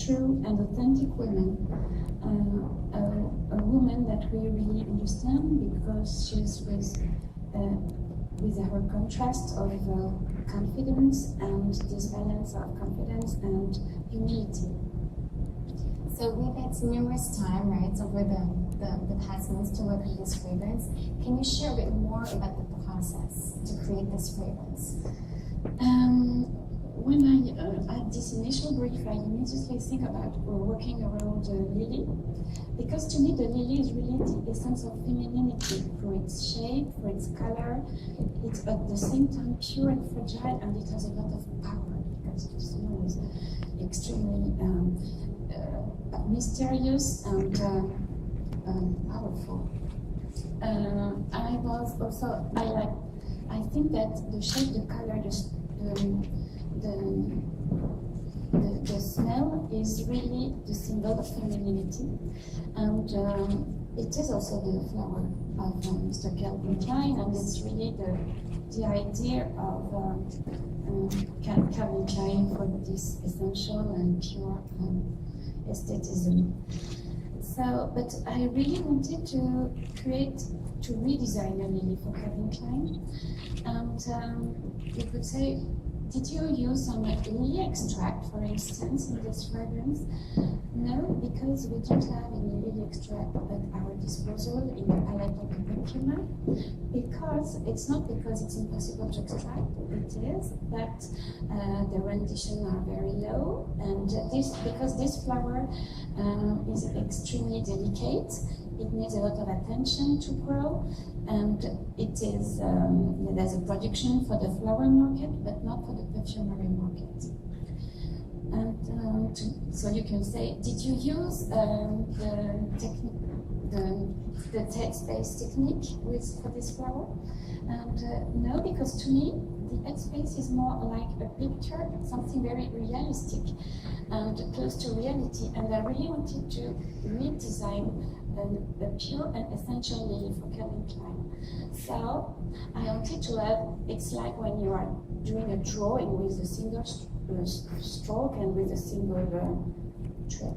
true and authentic woman. A woman that we really understand because she's with her contrast of confidence and this balance of confidence and humility. So we've had numerous time, right, over the past months to work on this fragrance. Can you share a bit more about the process to create this fragrance? When I had this initial brief, I immediately think about working around lily, because to me the lily is really the essence of femininity, for its shape, for its color. It's at the same time pure and fragile, and it has a lot of power because the smell is extremely mysterious and powerful. I think that the shape, the color, the smell is really the symbol of femininity, and it is also the flower of Mr. Klein, and it's really the idea of Calvin Klein for this essential and pure aestheticism. So, but I really wanted to redesign a lily for Calvin Klein, and you could say, did you use some lily extract, for instance, in this fragrance? No, because we don't have any lily extract at our disposal in the palette of the Perfumer. Because it's not because it's impossible to extract, it is, but the renditions are very low, and because this flower is extremely delicate. It needs a lot of attention to grow, and it is there's a production for the flower market, but not for the perfumery market. And so you can say, did you use the headspace technique for this flower? And no, because to me the headspace is more like a picture, something very realistic and close to reality. And I really wanted to redesign a pure and essential lily for Calvin Klein. So I wanted to have, it's like when you are doing a drawing with a single stroke and with a single trim.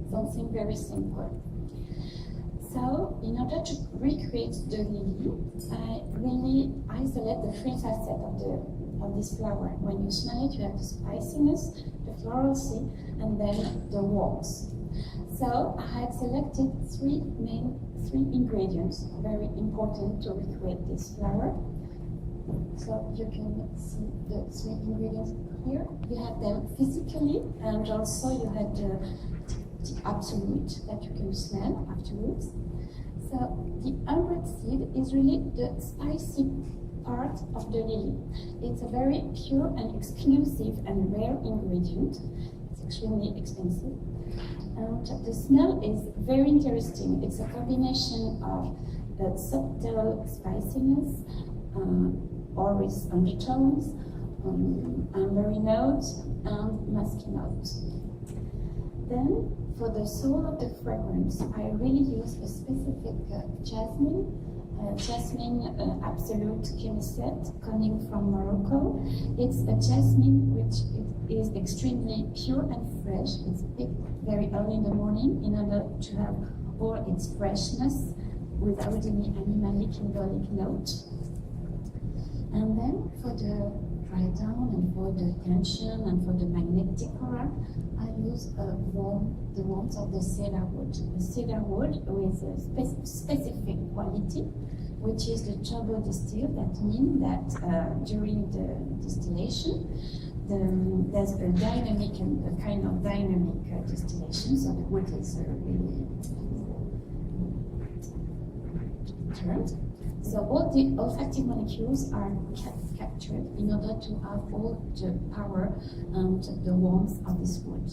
Something very simple. So in order to recreate the lily, I really isolate the three facets of this flower. When you smell it, you have the spiciness, the floralcy, and then the warmth. So I had selected three ingredients, very important to recreate this flower. So you can see the three ingredients here. You have them physically, and also you had the absolute that you can smell afterwards. So the umbrage seed is really the spicy part of the lily. It's a very pure and exclusive and rare ingredient. It's extremely expensive. And the smell is very interesting. It's a combination of subtle spiciness, orange undertones, ambery notes, and musky notes. Then, for the soul of the fragrance, I really use a specific jasmine Absolute Chemisette coming from Morocco. It's a jasmine which is extremely pure and fresh. It's picked very early in the morning in order to have all its freshness without any animalic symbolic note. And then for the dry down and for the tension and for the magnetic aura, I use the warmth of the cedar wood. The cedar wood with a specific quality, which is the turbo distill. That means that during the distillation, there's a dynamic and a kind of dynamic distillation, so the wood is really turned. So all the olfactive molecules are captured in order to have all the power and the warmth of this wood.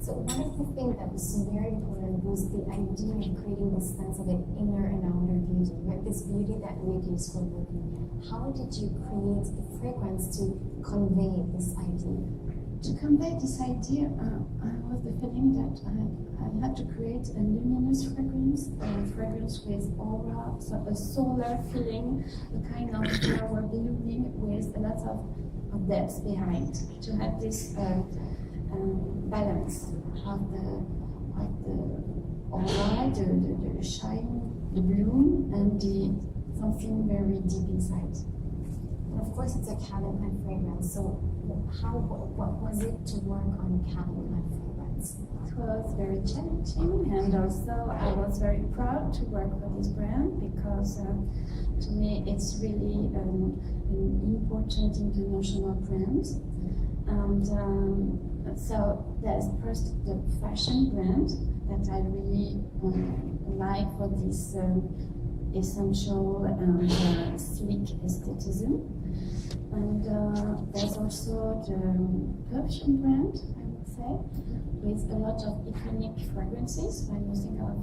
So one of the things that was very important was the idea of creating this sense of an inner and outer beauty, right? This beauty that radiates from within. How did you create the fragrance to convey this idea? To convey this idea, I was the feeling that I had to create a luminous fragrance, a fragrance with aura, so a solar feeling, a kind of flower blooming with a lot of depth behind, to have this balance. fragrance have the aura, the shine, the bloom, and something very deep inside. And of course, it's a cabin plant fragrance. So, what was it to work on a cabin plant fragrance? It was very challenging, and also I was very proud to work for this brand because to me it's really an important international brand. And so there's first the fashion brand that I really like for this essential and sleek aestheticism. And there's also the perfume brand, I would say, with a lot of iconic fragrances. When you think of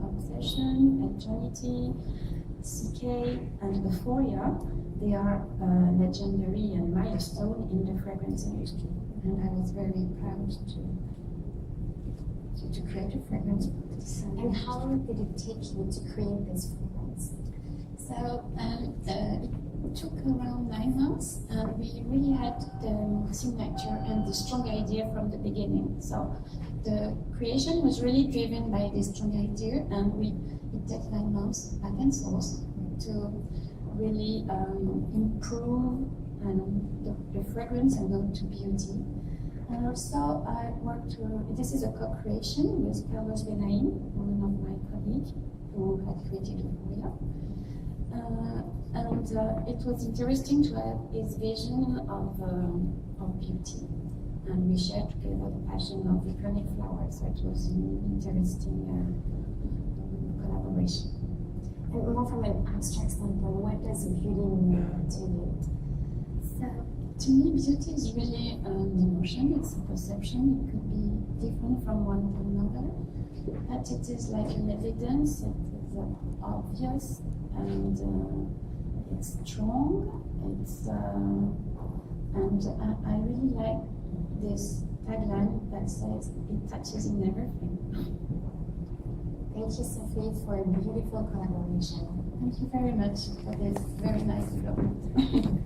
Obsession, Eternity, CK, and Euphoria, they are legendary and milestone in the fragrance industry. And I was very proud to create a fragrance for this. And how long did it take you to create this fragrance? So it took around 9 months, and we really had the signature and the strong idea from the beginning. So the creation was really driven by this strong idea, and it took 9 months back and forth to really improve the fragrance and go to beauty. And also I worked this is a co-creation with Carlos Benaim, one of my colleagues who had created Euphoria. And it was interesting to have his vision of beauty. And we shared together the passion of iconic flowers, so it was an interesting collaboration. And more from an abstract standpoint, what does beauty mean to you? So, to me, beauty is really an emotion, it's a perception. It could be different from one to another, but it is like an evidence, it is obvious, and it's strong. And I really like this tagline that says it touches in everything. Thank you, Sophie, for a beautiful collaboration. Thank you very much for this very nice development.